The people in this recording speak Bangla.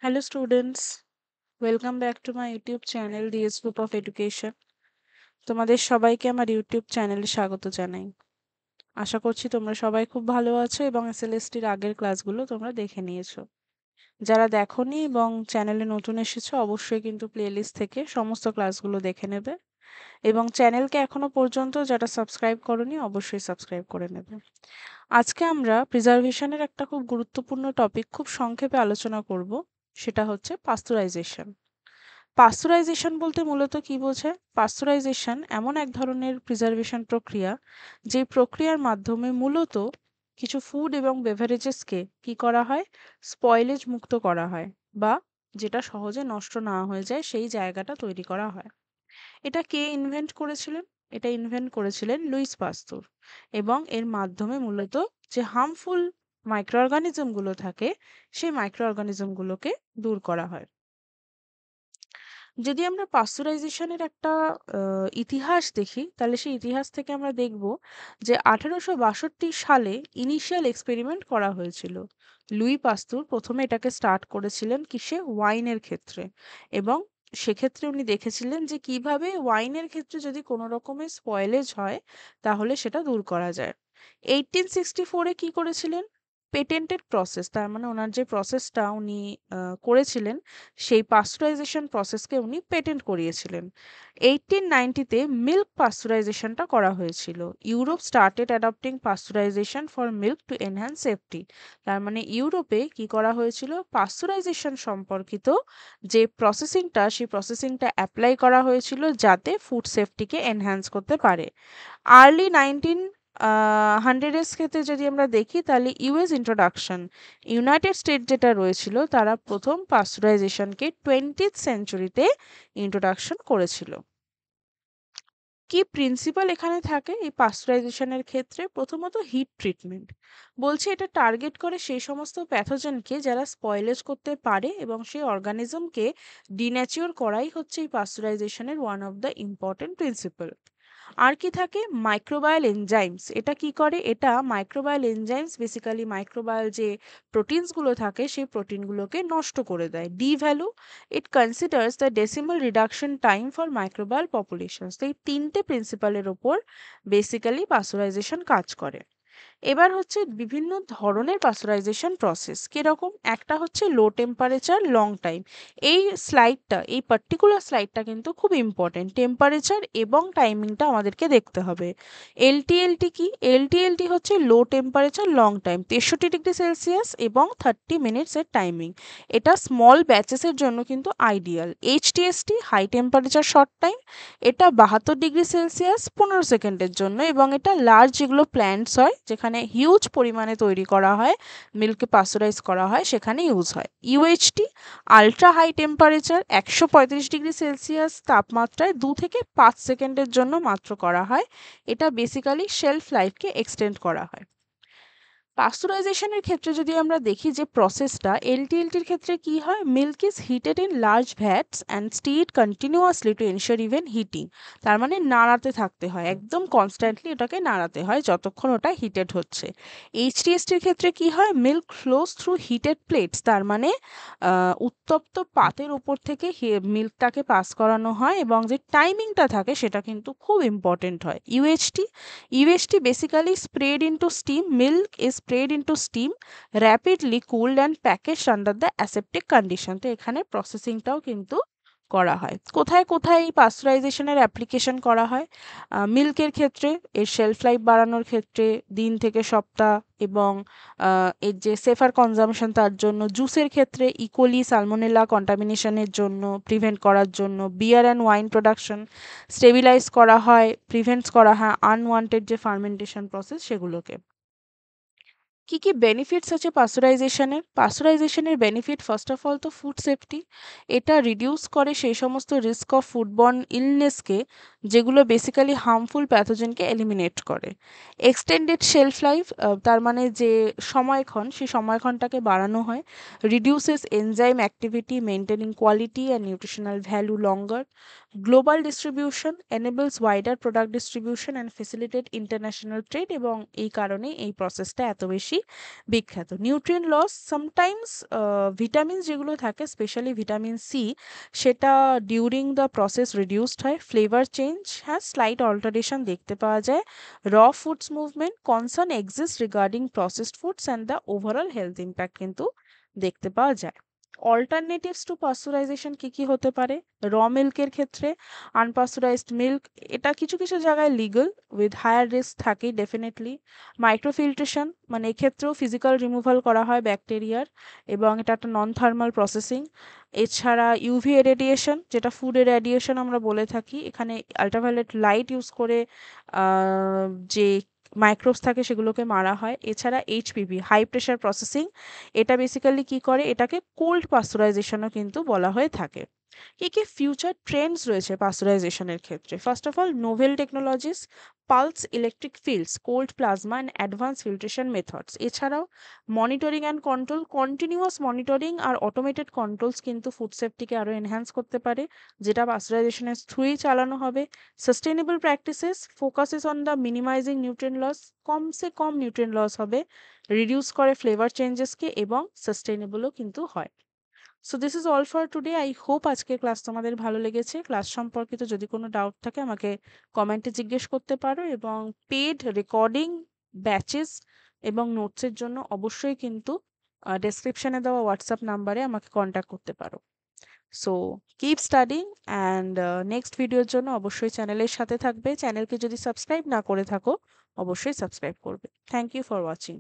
Hello students, welcome back to my YouTube channel DS Group of Education. তোমাদের সবাইকে আমার ইউটিউব চ্যানেলে স্বাগত জানাই। আশা করছি তোমরা সবাই খুব ভালো আছো এবং এসএলএসটির আগের ক্লাসগুলো তোমরা দেখে নিয়েছো। যারা দেখোনি এবং চ্যানেলে নতুন এসেছো অবশ্যই কিন্তু প্লেলিস্ট থেকে সমস্ত ক্লাসগুলো দেখে নেবে এবং চ্যানেলকে এখনো পর্যন্ত যারা সাবস্ক্রাইব করোনি অবশ্যই সাবস্ক্রাইব করে নেবে। আজকে আমরা প্রিজার্ভেশনের একটা খুব গুরুত্বপূর্ণ টপিক খুব সংক্ষেপে আলোচনা করব, সেটা হচ্ছে পাস্তুরাইজেশন। পাস্তুরাইজেশন বলতে মূলত কি বোঝায়? পাস্তুরাইজেশন এমন এক ধরনের প্রিজার্ভেশন প্রক্রিয়া, যে প্রক্রিয়ার মাধ্যমে মূলত কিছু ফুড এবং বেভারেজেসকে কি করা হয়, স্পয়েলেজ মুক্ত করা হয় বা যেটা সহজে নষ্ট না হয়ে যায় সেই জায়গাটা তৈরি করা হয়। এটা কে ইনভেন্ট করেছিলেন? এটা ইনভেন্ট করেছিলেন লুইস পাস্তুর এবং এর মাধ্যমে মূলত যে হার্মফুল মাইক্রো অর্গানিজম গুলো থাকে সেই মাইক্রো অর্গানিজম গুলোকে দূর করা হয়। যদি আমরা পাস্তুরাইজেশনের একটা ইতিহাস দেখি, তাহলে সেই ইতিহাস থেকে আমরা দেখব যে 1862 সালে ইনিশিয়াল এক্সপেরিমেন্ট করা হয়েছিল। লুই পাস্তুর প্রথমে এটাকে স্টার্ট করেছিলেন কিসে? ওয়াইনের ক্ষেত্রে। এবং সেক্ষেত্রে উনি দেখেছিলেন যে কিভাবে ওয়াইনের ক্ষেত্রে যদি কোনো রকমের স্পয়েলেজ হয় তাহলে সেটা দূর করা যায়। 1864 কি করেছিলেন? পেটেন্টেড প্রসেস, তার মানে ওনার যে প্রসেসটা উনি করেছিলেন সেই পাস্তুরাইজেশন প্রসেসকে উনি পেটেন্ট করিয়েছিলেন। 1890-তে মিল্ক পাস্তুরাইজেশনটা করা হয়েছিল। Europe started adopting pasteurisation for milk to enhance safety. তার মানে ইউরোপে কি করা হয়েছিল? পাস্তুরাইজেশন সম্পর্কিত যে প্রসেসিংটা সেই প্রসেসিংটা অ্যাপ্লাই করা হয়েছিল যাতে ফুড সেফটিকে এনহ্যান্স করতে পারে। আর্লি 1900s ক্ষেত্রে যদি আমরা দেখি তাহলে ইউএস ইন্ট্রোডাকশন, ইউনাইটেড স্টেট যেটা রয়েছিল তারা প্রথম পাস্তুরাইজেশনকে 20th সেঞ্চুরিতে ইন্ট্রোডাকশন করেছিল। কি প্রিন্সিপাল এখানে থাকে এই পাস্তুরাইজেশনের ক্ষেত্রে? প্রথমত হিট ট্রিটমেন্ট। বলছে এটা টার্গেট করে সেই সমস্ত প্যাথোজেনকে যারা স্পয়েলেজ করতে পারে এবং সেই অর্গানিজমকে ডিন্যাচিওর করাই হচ্ছে এই পাস্তুরাইজেশনের one of the important principal. আর কি থাকে? Microbial enzymes. এটা কি করে? এটা মাইক্রোবায়াল এনজাইমস বেসিক্যালি মাইক্রোবায়াল যে প্রোটিনসগুলো থাকে সেই প্রোটিনগুলোকে নষ্ট করে দেয়। D value, it considers the decimal reduction time for microbial populations. তো এই তিনটে প্রিন্সিপালের ওপর বেসিক্যালি পাস্তুরাইজেশন কাজ করে। এবার হচ্ছে বিভিন্ন ধরনের পাস্তুরাইজেশন প্রসেস কিরকম। একটা হচ্ছে লো টেম্পারেচার লং টাইম। এই পার্টিকুলার স্লাইডটা কিন্তু খুব ইম্পর্টেন্ট। টেম্পারেচার এবং টাইমিংটা আমাদেরকে দেখতে হবে। এলটিএলটি কি? এলটিএলটি হচ্ছে লো টেম্পারেচার লং টাইম, 63°C এবং 30 মিনিটস এর টাইমিং। এটা স্মল ব্যাচেসের জন্য কিন্তু ideal. HTST high temperature short time, এটা 72°C 15 সেকেন্ডের জন্য এবং এটা লার্জ যেগুলো প্ল্যান্টস হয় যেখানে হিউজ পরিমাণে তৈরি করা হয়, মিল্ককে পাস্তুরাইজ করা হয়, সেখানে ইউজ হয়। UHT ultra high temperature 135°C তাপমাত্রায় 2 থেকে 5 সেকেন্ডের জন্য মাত্র করা হয়। এটা বেসিক্যালি শেলফ লাইফকে এক্সটেন্ড করা হয়। পাস্তুরাইজেশনের ক্ষেত্রে যদি আমরা দেখি যে প্রসেসটা, এলটিএলটির ক্ষেত্রে কি হয়? Milk is heated in large vats and stirred continuously to ensure even heating. তার মানে নাড়াতে থাকতে হয়, একদম কনস্ট্যান্টলি ওটাকে নাড়াতে হয় যতক্ষণ ওটা হিটেড হচ্ছে। এইচটিএসটির ক্ষেত্রে কি হয়? Milk flows through heated plates, তার মানে উত্তপ্ত পাতের উপর থেকে মিল্কটাকে পাস করানো হয় এবং যে টাইমিংটা থাকে সেটা কিন্তু খুব ইম্পর্টেন্ট হয়। UST basically sprayed into steam. Milk is sprayed into steam, rapidly cooled and packaged under the aseptic condition. তো এখানে প্রসেসিংটাও কিন্তু করা হয়। কোথায় কোথায় এই পাস্তুরাইজেশনের অ্যাপ্লিকেশন করা হয়? মিল্কের ক্ষেত্রে এর শেলফ লাইফ বাড়ানোর ক্ষেত্রে, দিন থেকে সপ্তাহ, এবং এর যে সেফার কনজাম্পশন তার জন্য। জুসের ক্ষেত্রে ইকোলি সালমোনেলা কন্টামিনেশনের জন্য প্রিভেন্ট করার জন্য। বিয়ার অ্যান্ড ওয়াইন প্রোডাকশন স্টেবিলাইজ করা হয়, প্রিভেন্টস করা হয় আনওয়ান্টেড যে ফার্মেন্টেশন প্রসেস সেগুলোকে। কি কি বেনিফিটস আছে পাস্তুরাইজেশনের? পাস্তুরাইজেশনের বেনিফিট ফার্স্ট অফ অল তো ফুড সেফটি। এটা রিডিউস করে সেই সমস্ত রিস্ক অফ ফুডবর্ন ইলনেসকে যেগুলো বেসিক্যালি হার্মফুল প্যাথোজেনকে এলিমিনেট করে। এক্সটেন্ডেড শেলফ লাইফ, তার মানে যে সময়ক্ষণ সেই সময়ক্ষণটাকে বাড়ানো হয়। Reduces enzyme activity maintaining quality and nutritional value longer. Global distribution enables wider product distribution and facilitate international trade, এবং এই কারণে এই প্রসেসটা এত বেশি বিখ্যাত। নিউট্রিয়েন্ট লস সামটাইমস ভিটামিন যেগুলো থাকে স্পেশালি ভিটামিন সি সেটা ডিউরিং দ্য প্রসেস রিডিউসড হয়, ফ্লেভার চেঞ্জ হ্যাঁ স্লাইট অল্টারেশন দেখতে পাওয়া যায়, র foods movement concern exist regarding processed foods and the overall health impact কিন্তু দেখতে পাওয়া যায়। অল্টারনেটিভস টু পাস্চুরাইজেশন কি কি হতে পারে? র মিল্কের ক্ষেত্রে আনপাস্চুরাইজড মিল্ক এটা কিছু কিছু জায়গায় লিগাল উইথ হায়ার রিস্ক থাকেই ডেফিনেটলি। মাইক্রোফিল্ট্রেশন মানে এক্ষেত্রেও ফিজিক্যাল রিমুভাল করা হয় ব্যাকটেরিয়ার এবং এটা একটা নন থার্মাল প্রসেসিং। এছাড়া ইউভি রেডিয়েশন যেটা ফুড রেডিয়েশন আমরা বলে থাকি, এখানে আল্ট্রাভায়োলেট লাইট ইউজ করে যে মাইক্রোবস থাকে সেগুলোকে মারা হয়। এছাড়া এইচপিপি হাই প্রেশার প্রসেসিং, এটা বেসিক্যালি কি করে, এটাকে কোল্ড পাস্চুরাইজেশনও কিন্তু বলা হয়ে থাকে। কি কি ফিউচার ট্রেন্ডস রয়েছে পাস্চুরাইজেশনের ক্ষেত্রে? First of all novel technologies, pulse electric fields, cold plasma and advance filtration methods. এছাড়াও monitoring and control, continuous monitoring আর অটোমেটেড কন্ট্রোলস কিন্তু ফুড সেফটিকে আরও এনহ্যান্স করতে পারে, যেটা পাস্চুরাইজেশনের থ্রুই চালানো হবে। Sustainable practices focuses on the minimizing nutrient loss, কমসে কম নিউট্রিয়েন্ট লস হবে, রিডিউস করে ফ্লেভার চেঞ্জেসকে এবং সাস্টেনেবলও কিন্তু হয়। So this is all for today. I hope আজকের ক্লাস তোমাদের ভালো লেগেছে। ক্লাস সম্পর্কিত যদি কোনো ডাউট থাকে আমাকে কমেন্টে জিজ্ঞেস করতে পারো এবং পেড রেকর্ডিং ব্যাচেস এবং নোটসের জন্য অবশ্যই কিন্তু ডেসক্রিপশনে দেওয়া হোয়াটসঅ্যাপ নাম্বারে আমাকে কন্ট্যাক্ট করতে পারো। So keep studying and next ভিডিওর জন্য অবশ্যই চ্যানেলের সাথে থাকবে। চ্যানেলকে যদি সাবস্ক্রাইব না করে থাকো অবশ্যই সাবস্ক্রাইব করবে। Thank you for watching.